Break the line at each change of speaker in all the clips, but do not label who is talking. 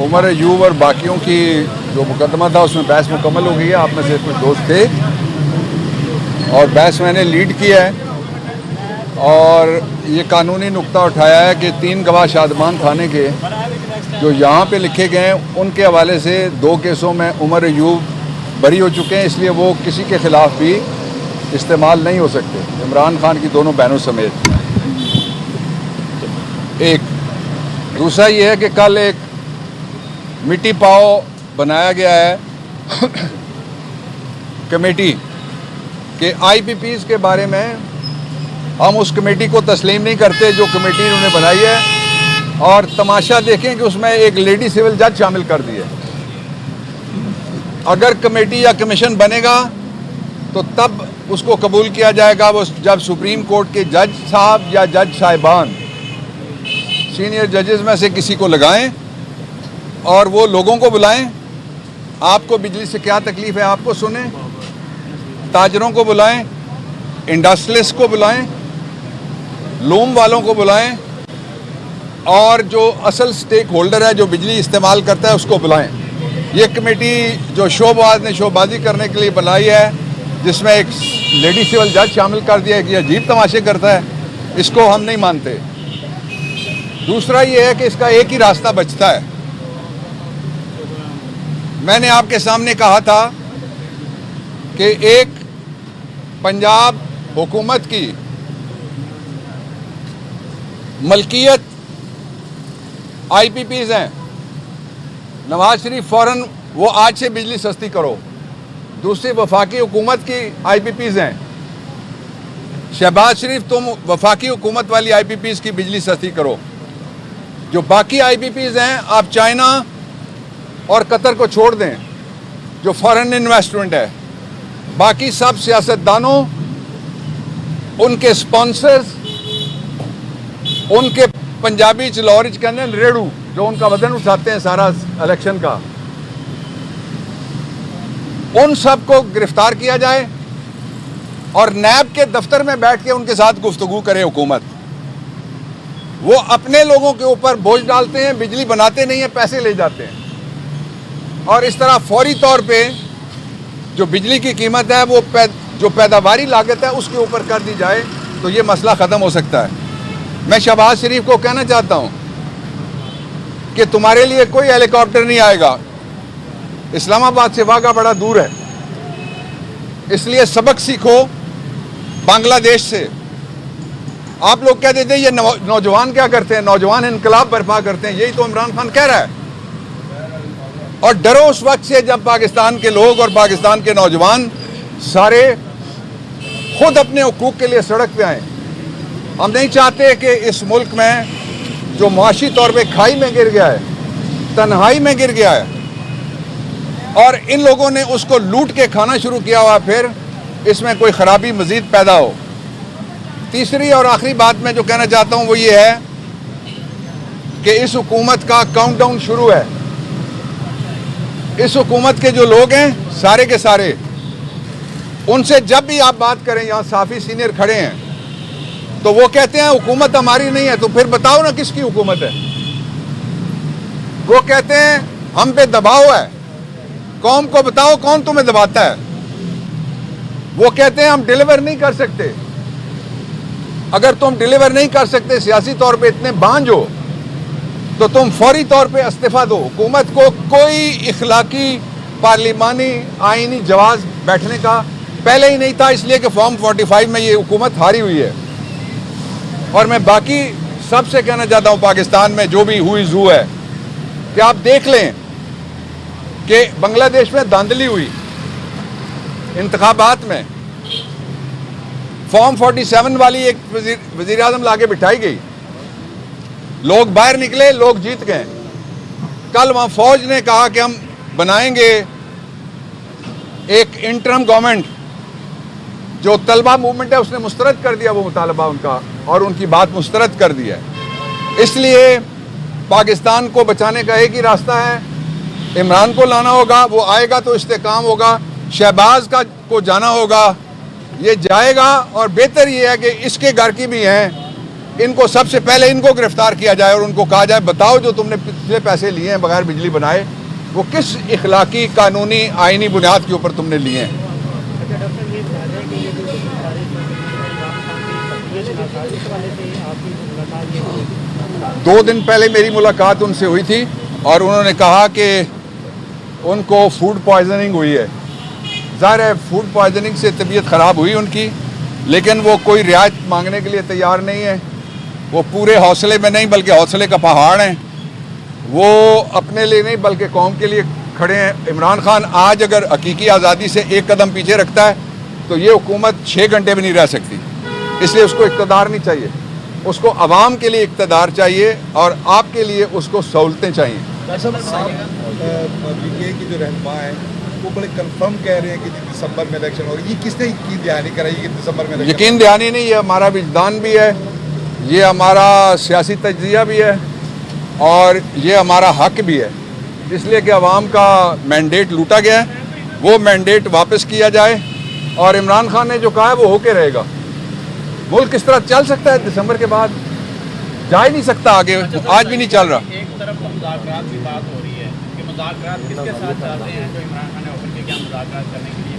उमर अयूब और बाकियों की जो मुकदमा था उसमें बहस मुकम्मल हो गई है। आप में से कुछ दोस्त थे और बहस मैंने लीड किया है और ये कानूनी नुक्ता उठाया है कि 3 गवाह शादमान थाने के जो यहाँ पे लिखे गए हैं उनके हवाले से 2 केसों में उमर अयूब बरी हो चुके हैं, इसलिए वो किसी के ख़िलाफ़ भी इस्तेमाल नहीं हो सकते, इमरान खान की दोनों बहनों समेत। एक दूसरा ये है कि कल एक मिट्टी पाव बनाया गया है कमेटी के IPPs के बारे में। हम उस कमेटी को तस्लीम नहीं करते जो कमेटी उन्होंने बनाई है, और तमाशा देखें कि उसमें एक लेडी सिविल जज शामिल कर दी है। अगर कमेटी या कमीशन बनेगा तो तब उसको कबूल किया जाएगा वो जब सुप्रीम कोर्ट के जज साहब या जज साहिबान सीनियर जजेस में से किसी को लगाएं और वो लोगों को बुलाएं। आपको बिजली से क्या तकलीफ़ है आपको सुने, ताजरों को बुलाएं, इंडस्ट्रियलिस्ट को बुलाएं, लूम वालों को बुलाएं, और जो असल स्टेक होल्डर है जो बिजली इस्तेमाल करता है उसको बुलाएं। ये कमेटी जो शोबाज ने शोबाजी करने के लिए बनाई है, जिसमें एक लेडी सिविल जज शामिल कर दिया है कि अजीब तमाशे करता है, इसको हम नहीं मानते। दूसरा ये है कि इसका एक ही रास्ता बचता है। मैंने आपके सामने कहा था कि एक पंजाब हुकूमत की मलकियत IPPs हैं। नवाज शरीफ फ़ौरन वो आज से बिजली सस्ती करो। दूसरी वफाकी हुकूमत की IPPs हैं। शहबाज शरीफ तुम वफाकी हुकूमत वाली IPPs की बिजली सस्ती करो। जो बाकी IPPs हैं आप चाइना और कतर को छोड़ दें जो फॉरेन इन्वेस्टमेंट है। बाकी सब सियासतदानों, उनके स्पॉन्सर्स, उनके पंजाबी चलौरिच कहते हैं रेड़ू, जो उनका वजन उठाते हैं सारा इलेक्शन का, उन सब को गिरफ्तार किया जाए और नैब के दफ्तर में बैठ के उनके साथ गुफ्तगू करे हुकूमत। वो अपने लोगों के ऊपर बोझ डालते हैं, बिजली बनाते नहीं है, पैसे ले जाते हैं, और इस तरह फौरी तौर पे जो बिजली की कीमत है वो जो पैदावारी लागत है उसके ऊपर कर दी जाए तो ये मसला ख़त्म हो सकता है। मैं शहबाज शरीफ को कहना चाहता हूँ कि तुम्हारे लिए कोई हेलीकॉप्टर नहीं आएगा, इस्लामाबाद से वाघा बड़ा दूर है, इसलिए सबक सीखो बांग्लादेश से। आप लोग कह देते ये नौजवान क्या करते हैं, नौजवान इनकलाब बर्पा करते हैं, यही तो इमरान खान कह रहा है। और डरो उस वक्त से जब पाकिस्तान के लोग और पाकिस्तान के नौजवान सारे खुद अपने हुकूक के लिए सड़क पे आए। हम नहीं चाहते कि इस मुल्क में जो मुआशी तौर पे खाई में गिर गया है, तन्हाई में गिर गया है, और इन लोगों ने उसको लूट के खाना शुरू किया हुआ, फिर इसमें कोई ख़राबी मज़ीद पैदा हो। तीसरी और आखिरी बात मैं जो कहना चाहता हूँ वो ये है कि इस हुकूमत का काउंटडाउन शुरू है। इस हुकूमत के जो लोग हैं सारे के सारे, उनसे जब भी आप बात करें, यहाँ साफ़ी सीनियर खड़े हैं, तो वो कहते हैं हुकूमत हमारी नहीं है। तो फिर बताओ ना किसकी हुकूमत है। वो कहते हैं हम पे दबाव है, कौम को बताओ कौन तुम्हें दबाता है। वो कहते हैं हम डिलीवर नहीं कर सकते। अगर तुम डिलीवर नहीं कर सकते, सियासी तौर पे इतने बांझ हो, तो तुम फौरी तौर पे इस्तीफा दो। हुकूमत को कोई इखलाकी पार्लिमानी आईनी जवाब बैठने का पहले ही नहीं था, इसलिए कि फॉर्म 45 में ये हुकूमत हारी हुई है। और मैं बाकी सबसे कहना चाहता हूँ पाकिस्तान में जो भी हुई जू है कि आप देख लें कि बांग्लादेश में धांधली हुई इंतखाबात में, फॉर्म 47 वाली एक वज़ीर आज़म लाके बिठाई गई, लोग बाहर निकले, लोग जीत गए। कल वहाँ फौज ने कहा कि हम बनाएंगे एक इंटरम गवर्नमेंट। जो तलबा मूवमेंट है उसने मुस्तरद कर दिया वो मुतालबा उनका, और उनकी बात मुस्तरद कर दी है। इसलिए पाकिस्तान को बचाने का एक ही रास्ता है, इमरान को लाना होगा, वो आएगा तो इस्तेकाम होगा। शहबाज को जाना होगा, ये जाएगा, और बेहतर ये है कि इसके घर की भी हैं इनको सबसे पहले इनको गिरफ्तार किया जाए और उनको कहा जाए बताओ जो तुमने पिछले पैसे लिए हैं बगैर बिजली बनाए वो किस इखलाकी कानूनी आईनी बुनियाद के ऊपर तुमने लिए हैं।
अच्छा डॉक्टर ये बता रहे हैं कि ये जो सारे इमरान
2 दिन पहले मेरी मुलाकात उनसे हुई थी और उन्होंने कहा कि उनको फूड पॉइजनिंग हुई है। ज़ाहिर है फूड पॉइजनिंग से तबीयत ख़राब हुई उनकी, लेकिन वो कोई रियायत मांगने के लिए तैयार नहीं है। वो पूरे हौसले में नहीं बल्कि हौसले का पहाड़ हैं। वो अपने लिए नहीं बल्कि कौम के लिए खड़े हैं। इमरान खान आज अगर हकीकी आज़ादी से एक कदम पीछे रखता है तो ये हुकूमत 6 घंटे भी नहीं रह सकती। इसलिए उसको इक़्तिदार नहीं चाहिए, उसको अवाम के लिए इक़्तिदार चाहिए और आपके लिए उसको सहूलतें चाहिए।
पीटीआई की जो रहनुमा है वो बड़े कंफर्म कह रहे हैं कि दिसंबर में इलेक्शन होगी। ये किसने यकीन दहानी कराई कि दिसंबर में
यकीन दहानी नहीं, ये हमारा विजदान भी है, ये हमारा सियासी तज्जिया भी है और ये हमारा हक भी है। इसलिए कि अवाम का मैंडेट लूटा गया है, वो मैंडेट वापस किया जाए और इमरान खान ने जो कहा है वो होके रहेगा। मुल्क किस तरह चल सकता है दिसंबर के बाद? जा ही नहीं सकता आगे, आज भी नहीं चल रहा।
एक तरफ तो मुज़ाकरात की बात हो रही है कि मुज़ाकरात किसके साथ चल रहे हैं, जो इमरान खान ने ऑफर किया क्या मुज़ाकरात करने के लिए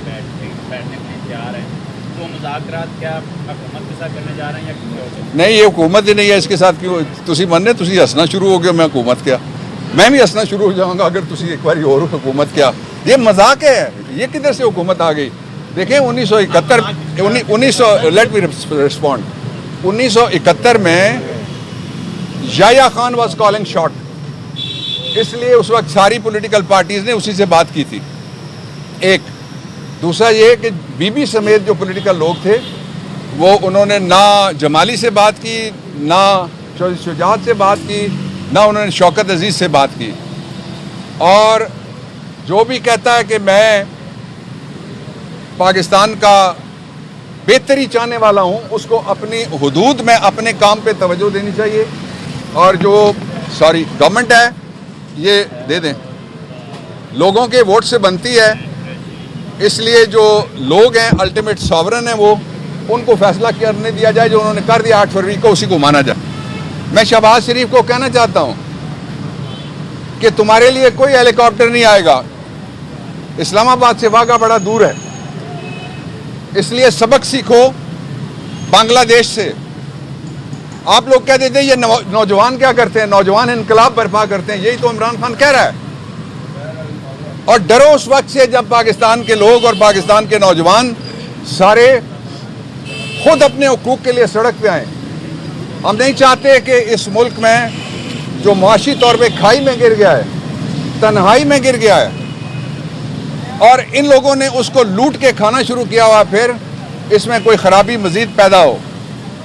बैठने के लिए तैयार है, तो मुज़ाकरात क्या हुकूमत के साथ करने जा रहे हैं या किसी और के?
नहीं, ये हुकूमत ही नहीं है इसके साथ। क्यों तुसी मनने तुसी हंसना शुरू हो गया, मैं हुकूमत क्या, मैं भी हंसना शुरू हो जाऊंगा अगर तुसी एक बार और हुकूमत क्या। ये मजाक है, ये किधर से हुकूमत आ गई? देखें 1971 में Yahya Khan was calling shot, इसलिए उस वक्त सारी पॉलिटिकल पार्टीज ने उसी से बात की थी। एक दूसरा ये कि बीबी समेत जो पॉलिटिकल लोग थे वो उन्होंने ना जमाली से बात की, ना शुजात से बात की, ना उन्होंने शौकत अजीज़ से बात की। और जो भी कहता है कि मैं पाकिस्तान का बेहतरी चाहने वाला हूँ, उसको अपनी हुदूद में अपने काम पे तवज्जो देनी चाहिए। और जो गवर्नमेंट है ये दे दें, लोगों के वोट से बनती है, इसलिए जो लोग हैं अल्टीमेट सॉवरन है, वो उनको फैसला करने दिया जाए। जो उन्होंने कर दिया 8 फरवरी को उसी को माना जाए। मैं शहबाज शरीफ को कहना चाहता हूँ कि तुम्हारे लिए कोई हेलीकॉप्टर नहीं आएगा, इस्लामाबाद से वाघा बड़ा दूर है, इसलिए सबक सीखो बांग्लादेश से। आप लोग कह देते हैं ये नौजवान क्या करते हैं, नौजवान इनकलाब बर्पा करते हैं, यही तो इमरान खान कह रहा है। और डरो उस वक्त से जब पाकिस्तान के लोग और पाकिस्तान के नौजवान सारे खुद अपने हुकूक के लिए सड़क पे आए। हम नहीं चाहते कि इस मुल्क में जो मुआशी तौर पे खाई में गिर गया है, तन्हाई में गिर गया है और इन लोगों ने उसको लूट के खाना शुरू किया हुआ, फिर इसमें कोई ख़राबी मज़ीद पैदा हो।